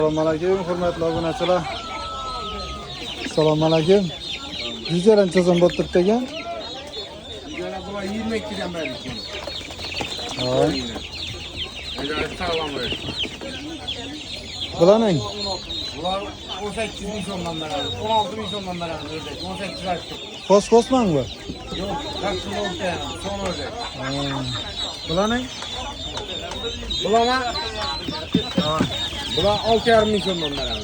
Assalomualaikum, hurmatli obunachilar. Assalomualaikum. Yüzelen çözüm bottuk degan. Yüzelen bular 22'den beri. Hay. Acayip sağlam böyle. Bular ne? Bular 18 milyondan beri, 16 milyondan beri ördek, 18 açtık. Kosman mı? Yok, kaç yıl oldu yani, son ördek. Bular ne? Bular 6,5 milyondan beri.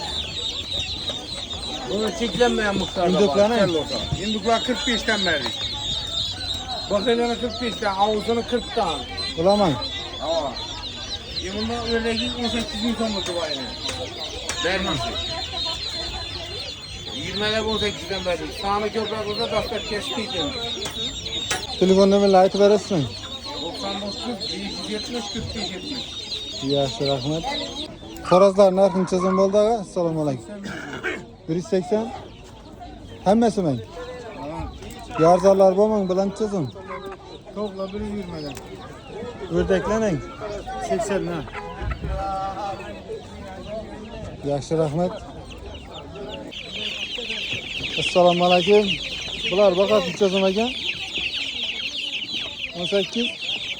Bunu çeklenmeyen muhtarda İnduklar ne? İnduklar 45'ten beri. Bakaylara 45'ten, avuzunu 40'tan. Bular ne? Aa. Bunda ördeğin 18 milyon mutu var yani. Vermesi. 20'ler 18'den verdik. Sağını köpek olsa dastak kestiydi. Telefon numarayı aytib berasizmi? 99 570 45 70. Yaxshi, rahmat. Xo'rozlar narxini chizim bo'ldi aga. Assalomu alaykum. 180. Hammasi men. Yarzallar bo'lmang, bilan chizim. Topla 120'den. O'rdaklaning. 80'den. Yaxshi, rahmat. Assalomu alaykum. Bular vaqat chizim ekan. 18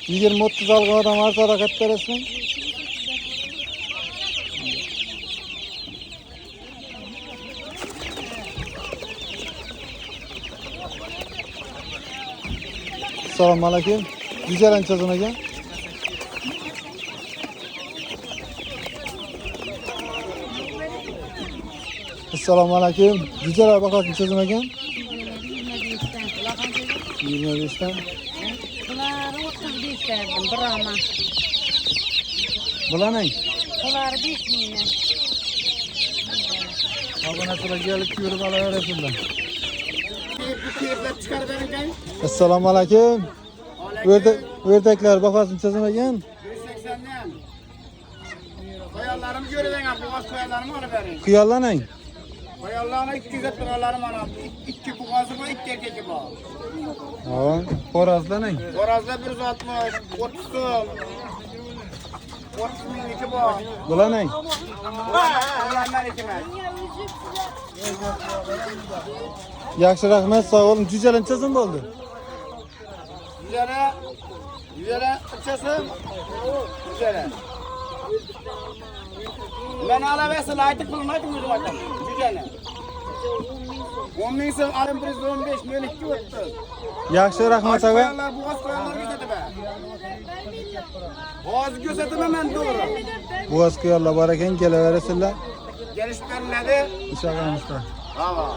20-30 algan odam arzon raqat berasizmi? Assalomu alaykum. Güzel çözüm ekan. Assalomu alaykum. Güzel vaqat chizim ekan. 25'ten. Bular 35 verdim birama. Bular ne? Bular 5 milyon. Obunachilar gelip yurib olaverasizlar. Bu keyifler çıkar verirken Assalomu alaykum. Ördekler vaqat chizim ekan. 180'den. Koyallarımı görüven abi. Bu koyallarımı onu verin. Qiyollanang. Koyallarına 200 liralarım ana. 2 buğazı var, 2 erkeki var. Ha, xo'rozlaning. Borazda 160, 30 so'm. 30 ming iki bor. Bular ne? Ulardan ekimen. Yaxshi, rahmat, sog' bo'ling. Jujalan chizim bo'ldi. Yüzere uçasın. Yüzere. Ben alavesi layık kılmaydım mıydı bakalım? Yüzere. 10 ming so'm alim priz 15 milyon 2 o'tdi. Yaxshi, rahmat aga. Koyarlar, boğaz koyarlar gözetdi be. Boğaz gözetimi ben doğru. Bo'g'oz qiyollar bor ekan, kelaverasizlar. Geliş veriledi. Ishag'amizda. Bravo.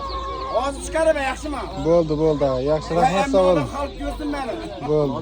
Boğazı çıkarı be, yaxşı mı? Bo'ldi, aga. Yaxshi, rahmat, sog' bo'ling. Halk görsün beni. Bo'ldi.